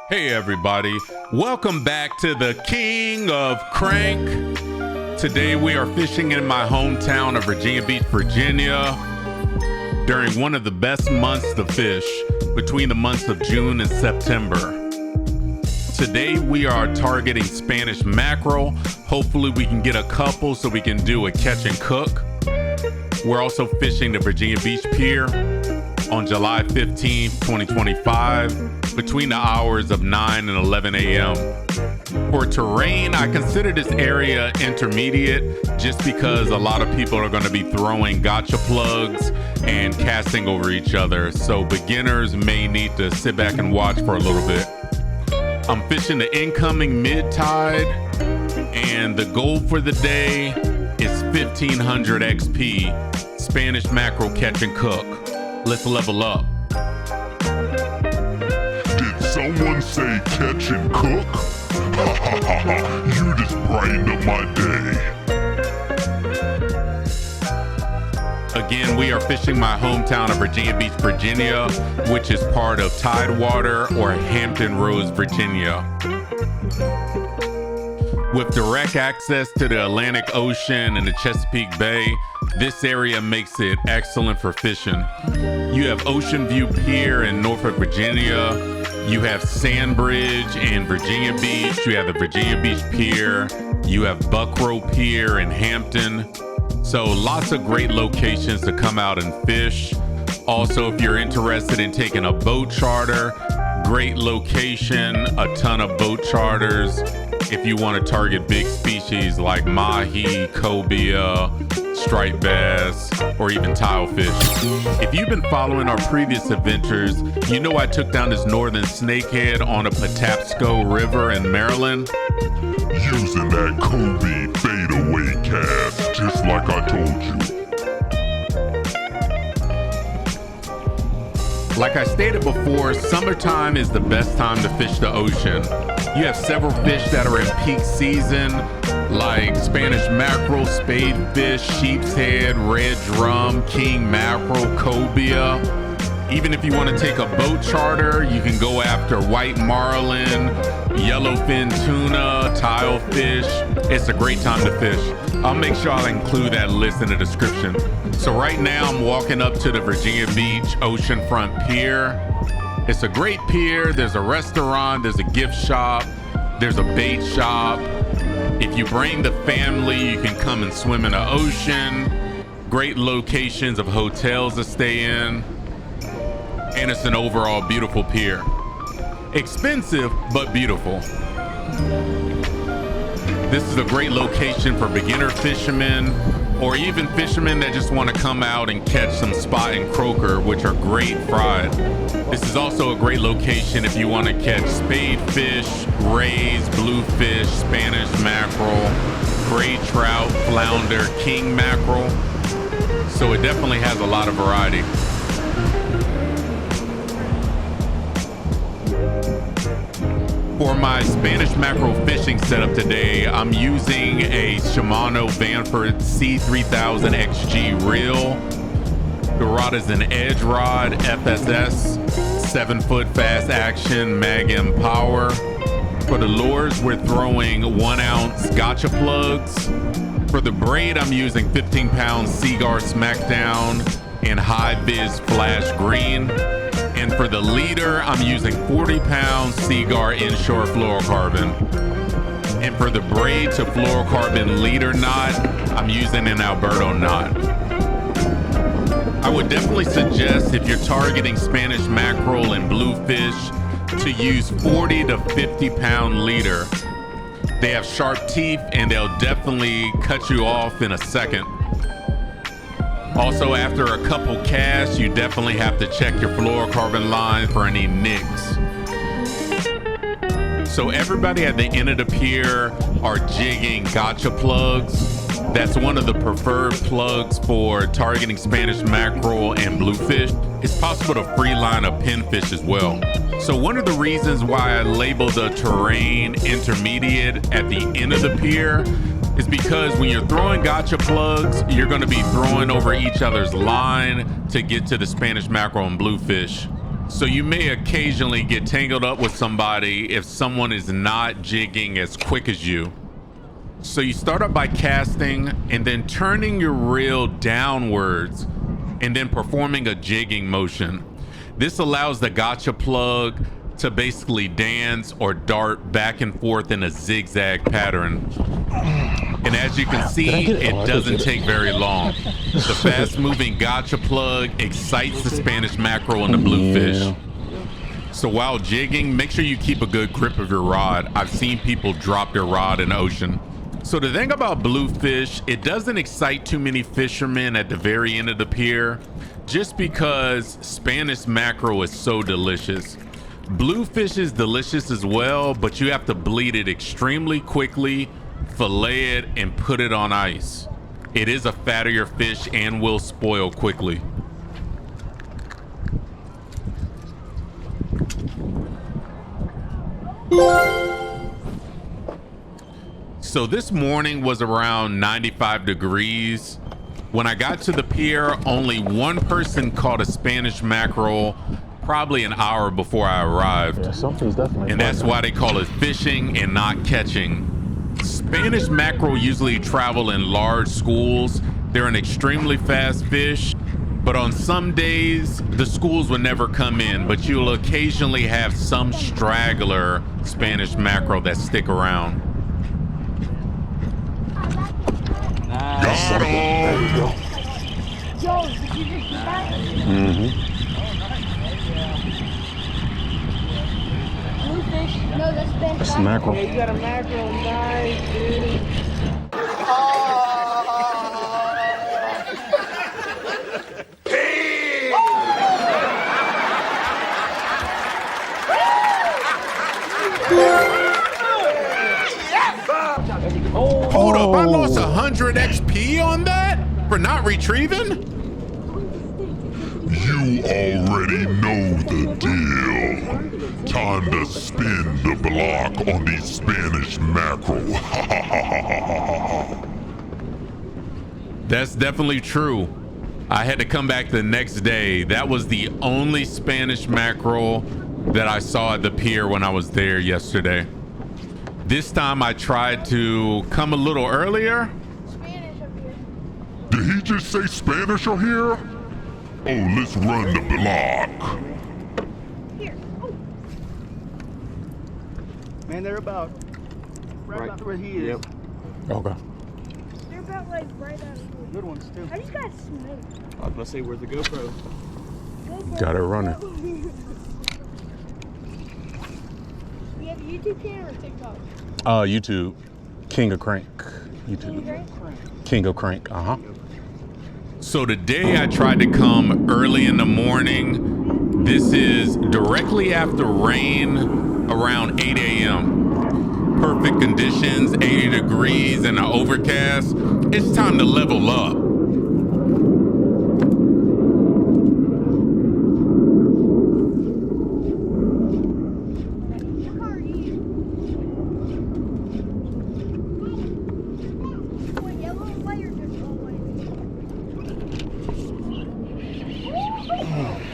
Hey everybody, welcome back to the King of Crank. Today we are fishing in my hometown of Virginia Beach, Virginia, during one of the best months to fish, between the months of June and September. Today we are targeting Spanish mackerel. Hopefully we can get a couple so we can do a catch and cook. We're also fishing the Virginia Beach Pier on July 15th, 2025, between the hours of 9 and 11 a.m. For terrain, I consider this area intermediate just because a lot of people are going to be throwing gotcha plugs and casting over each other, so beginners may need to sit back and watch for a little bit. I'm fishing the incoming mid-tide, and the goal for the day is 1500 XP, Spanish mackerel catch and cook. Let's level up. Did someone say catch and cook? Ha ha ha ha, you just brightened up my day. Again, we are fishing my hometown of Virginia Beach, Virginia, which is part of Tidewater or Hampton Roads, Virginia. With direct access to the Atlantic Ocean and the Chesapeake Bay, this area makes it excellent for fishing. You have Oceanview Pier in Norfolk, Virginia. You have Sandbridge in Virginia Beach. You have the Virginia Beach Pier. You have Buckrow Pier in Hampton. So lots of great locations to come out and fish. Also, if you're interested in taking a boat charter, great location, a ton of boat charters. If you want to target big species like mahi, cobia, striped bass, or even tilefish. If you've been following our previous adventures, you know I took down this northern snakehead on a Patapsco River in Maryland. Using that Cobia fadeaway cast, just like I told you. Like I stated before, summertime is the best time to fish the ocean. You have several fish that are in peak season, like Spanish mackerel, spadefish, sheepshead, red drum, king mackerel, cobia. Even if you want to take a boat charter, you can go after white marlin, yellowfin tuna, tilefish. It's a great time to fish. I'll make sure I'll include that list in the description. So right now I'm walking up to the Virginia Beach Oceanfront Pier. It's a great pier. There's a restaurant, there's a gift shop, there's a bait shop. If you bring the family, you can come and swim in the ocean. Great locations of hotels to stay in. And it's an overall beautiful pier. Expensive, but beautiful. This is a great location for beginner fishermen or even fishermen that just want to come out and catch some spot and croaker, which are great fried. This is also a great location if you want to catch spadefish, rays, bluefish, Spanish mackerel, gray trout, flounder, king mackerel. So it definitely has a lot of variety. For my Spanish mackerel fishing setup today, I'm using a Shimano Vanford C3000 XG reel. The rod is an edge rod, FSS, 7-foot fast action, Mayhem power. For the lures, we're throwing 1 ounce gotcha plugs. For the braid, I'm using 15-pound Seaguar Smackdown and High Viz Flash Green. And for the leader, I'm using 40-pound Seaguar Inshore fluorocarbon. And for the braid to fluorocarbon leader knot, I'm using an Alberto knot. I would definitely suggest, if you're targeting Spanish mackerel and bluefish, to use 40 to 50-pound leader. They have sharp teeth and they'll definitely cut you off in a second. Also, after a couple casts, you definitely have to check your fluorocarbon line for any nicks. So everybody at the end of the pier are jigging gotcha plugs. That's one of the preferred plugs for targeting Spanish mackerel and bluefish. It's possible to free line a pinfish as well. So one of the reasons why I labeled the terrain intermediate at the end of the pier is because when you're throwing gotcha plugs, you're going to be throwing over each other's line to get to the Spanish mackerel and bluefish. So you may occasionally get tangled up with somebody if someone is not jigging as quick as you. So you start up by casting and then turning your reel downwards and then performing a jigging motion. This allows the gotcha plug to basically dance or dart back and forth in a zigzag pattern. And as you can see, it doesn't take very long. The fast-moving gotcha plug excites the Spanish mackerel and the bluefish. So while jigging, make sure you keep a good grip of your rod. I've seen people drop their rod in the ocean. So the thing about bluefish, it doesn't excite too many fishermen at the very end of the pier, just because Spanish mackerel is so delicious. Bluefish is delicious as well, but you have to bleed it extremely quickly, fillet it, and put it on ice. It is a fattier fish and will spoil quickly. So this morning was around 95 degrees. When I got to the pier, only one person caught a Spanish mackerel probably an hour before I arrived. Yeah, something's definitely. And that's why they call it fishing and not catching. Spanish mackerel usually travel in large schools. They're an extremely fast fish, but on some days, the schools will never come in, but you'll occasionally have some straggler Spanish mackerel that stick around. Nice. Got There you go. Joe, did you just get that? Bluefish? No, that's Spanish. That's the mackerel. Yeah, you got a mackerel. Nice, dude. Hold up, I lost 100 XP on that for not retrieving? You already know the deal. Time to spin the block on these Spanish mackerel. That's definitely true. I had to come back the next day. That was the only Spanish mackerel that I saw at the pier when I was there yesterday. This time I tried to come a little earlier. Spanish up here. Did he just say Spanish on here? Oh, let's run the block. Here. Oh. Man, they're about right about where he is. Yep. Okay. They're about like right out of here. Good ones too. I just got smoked. I was gonna say, where's the GoPro? Got it running. You have a YouTube channel or TikTok? YouTube. King of Crank. YouTube. King of Crank. So today I tried to come early in the morning. This is directly after rain, around 8 a.m. Perfect conditions, 80 degrees and an overcast. It's time to level up.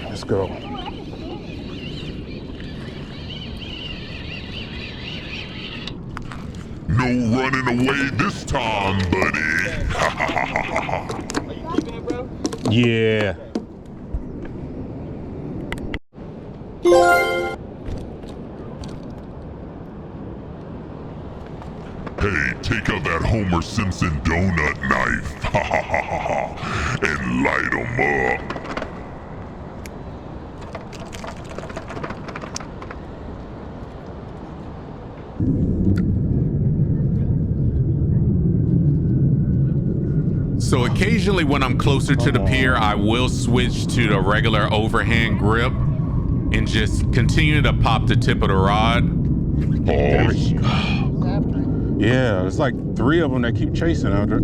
Let's go. No running away this time, buddy. Are you keeping it, bro? Yeah. Hey, take out that Homer Simpson donut knife. And light 'em up. So occasionally when I'm closer to the pier, I will switch to the regular overhand grip and just continue to pop the tip of the rod. Pause. Yeah, it's like 3 of them that keep chasing out there.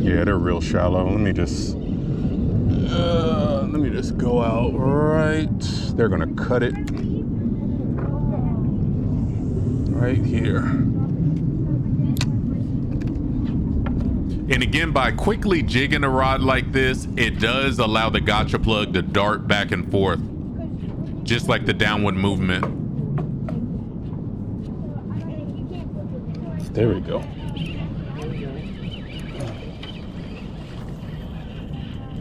Yeah, they're real shallow. Let me just go out right. They're gonna cut it right here. And again, by quickly jigging a rod like this, it does allow the gotcha plug to dart back and forth, just like the downward movement. There we go.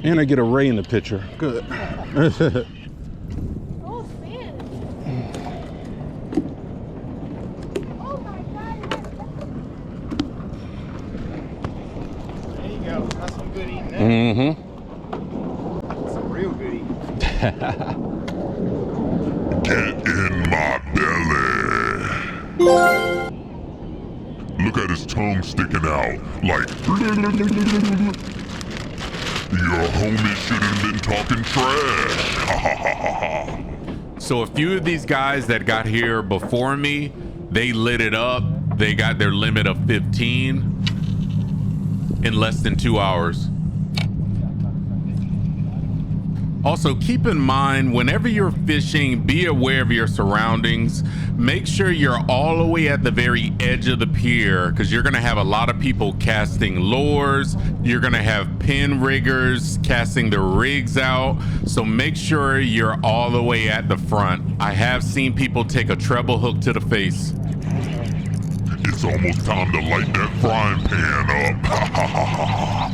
And I get a ray in the picture. Good. Oh, Spanish. Oh my God. There you go. That's some good eating there. Mm-hmm. Some real good eating. Get in my belly. Look at his tongue sticking out, like. Your homie shouldn't have been talking trash. Ha ha ha ha ha. So a few of these guys that got here before me, they lit it up. They got their limit of 15 in less than 2 hours. Also, keep in mind, whenever you're fishing, be aware of your surroundings. Make sure you're all the way at the very edge of the pier, because you're going to have a lot of people casting lures. You're going to have pin riggers casting their rigs out. So make sure you're all the way at the front. I have seen people take a treble hook to the face. It's almost time to light that frying pan up. Ha ha ha ha ha.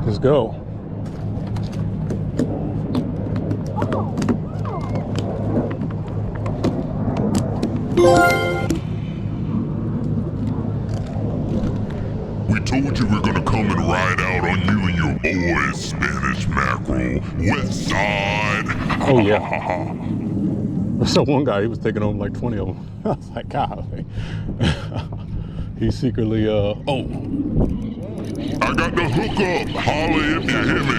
Let's go. We told you we're gonna come and ride out on you and your boys, Spanish Mackerel. West Side. Oh, yeah. So one guy, he was taking home like 20 of them. I was like, God. He secretly, I got the hook up. Holla if you hear me.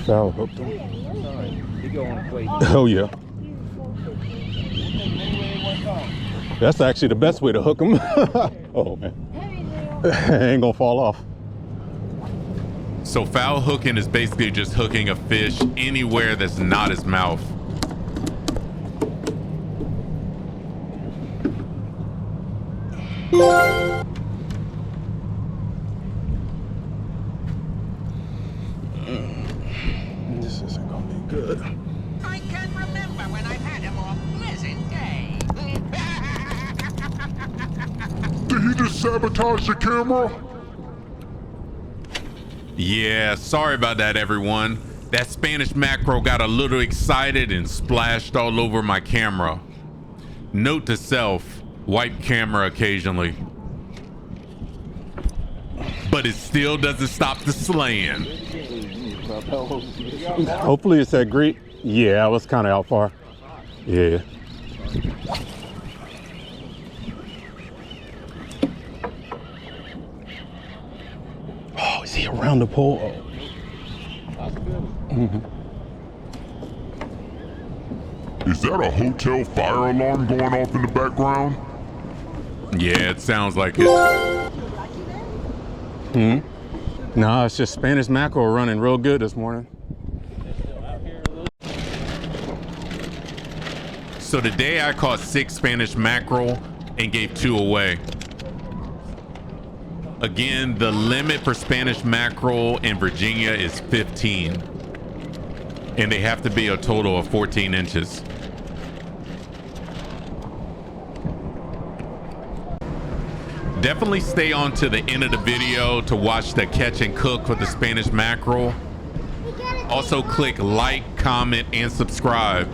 foul hooked him. You go on a plate. Oh, yeah. That's actually the best way to hook them. Oh, man. Ain't gonna fall off. So foul hooking is basically just hooking a fish anywhere that's not his mouth. This isn't gonna be good. I can remember when I've had a more pleasant day. Did he just sabotage the camera? Yeah, sorry about that, everyone. That Spanish mackerel got a little excited and splashed all over my camera. Note to self, wipe camera occasionally. But it still doesn't stop the slaying. Hopefully it's that great. Yeah, I was kind of out far. Yeah. Oh, is he around the pole? Oh. Mm-hmm. Is that a hotel fire alarm going off in the background? Yeah, it sounds like it. No, it's just Spanish mackerel running real good this morning. So today I caught 6 Spanish mackerel and gave 2 away. Again, the limit for Spanish mackerel in Virginia is 15. And they have to be a total of 14 inches. Definitely stay on to the end of the video to watch the catch and cook with the Spanish mackerel. Also click like, comment, and subscribe.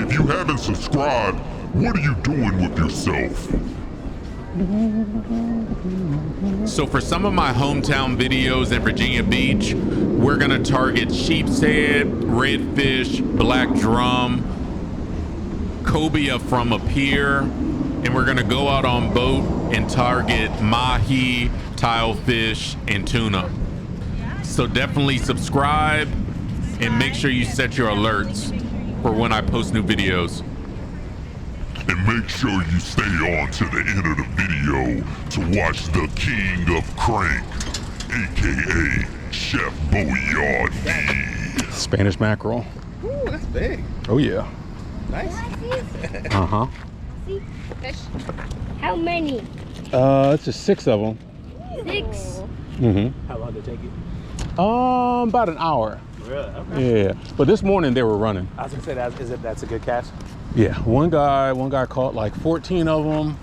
If you haven't subscribed, what are you doing with yourself? So for some of my hometown videos in Virginia Beach, we're gonna target sheepshead, redfish, black drum, cobia from a pier, and we're gonna go out on boat and target mahi, tilefish, and tuna. So definitely subscribe and make sure you set your alerts. for when I post new videos. And make sure you stay on to the end of the video to watch the King of Crank, aka Chef Boyardee. Spanish mackerel. Ooh, that's big. Oh yeah. Nice. Uh-huh. See? Fish. How many? It's just 6 of them. 6. Mm-hmm. How long did it take you? About an hour. Really? Okay. Yeah. But this morning they were running. I was gonna say that's a good catch. Yeah. One guy caught like 14 of them.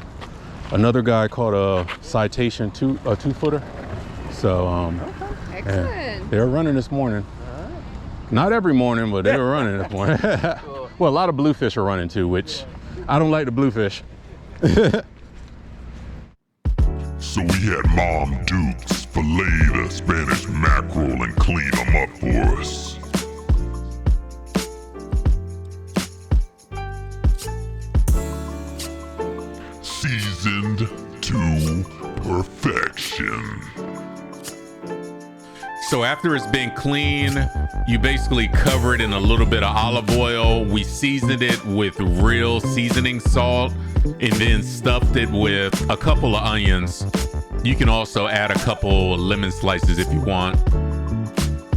Another guy caught a citation, a 2-footer. So Excellent. they were running this morning. Not every morning, but they were running this morning. Well, a lot of bluefish are running too, which I don't like the bluefish. So we had Mom Dukes fillet the Spanish mackerel and clean them up for us. Seasoned to perfection. So after it's been clean, you basically cover it in a little bit of olive oil. We seasoned it with real seasoning salt and then stuffed it with a couple of onions. You can also add a couple lemon slices if you want.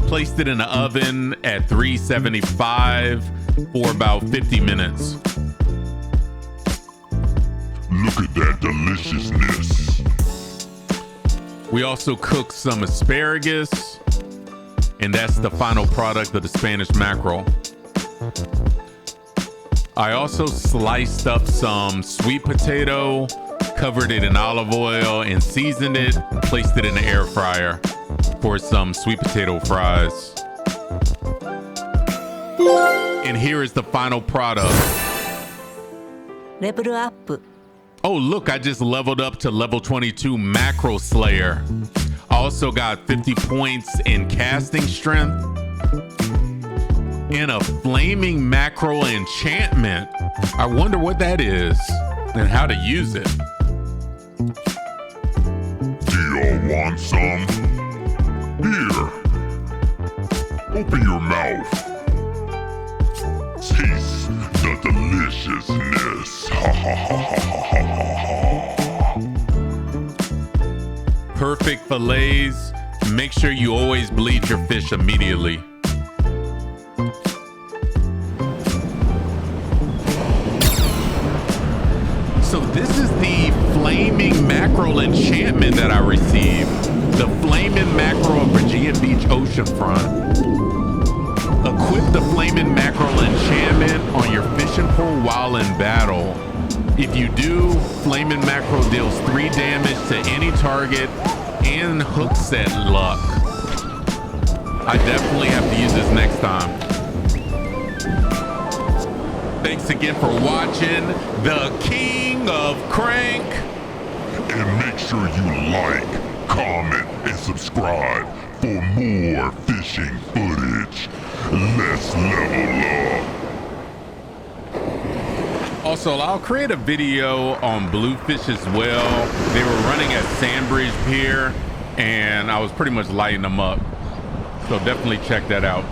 Placed it in the oven at 375 for about 50 minutes. Look at that deliciousness. We also cooked some asparagus, and that's the final product of the Spanish mackerel. I also sliced up some sweet potato, covered it in olive oil and seasoned it, placed it in the air fryer for some sweet potato fries. And here is the final product. Level up. Oh, look, I just leveled up to level 22 Mackerel Slayer. I also got 50 points in casting strength and a flaming mackerel enchantment. I wonder what that is and how to use it. Do y'all want some? Here. Open your mouth. Taste the deliciousness. Ha ha ha ha ha ha ha. Perfect fillets. Make sure you always bleach your fish immediately. So this is the flaming mackerel enchantment that I received. The flaming mackerel of Virginia Beach oceanfront. Equip the flaming mackerel enchantment on your fishing pole while in battle. If you do, flaming mackerel deals 3 damage to any target and hook set luck. I definitely have to use this next time. Thanks again for watching the King of Crank. And make sure you like, comment, and subscribe for more fishing footage. Let's level up. Also, I'll create a video on Bluefish as well. They were running at Sandbridge Pier, and I was pretty much lighting them up. So definitely check that out.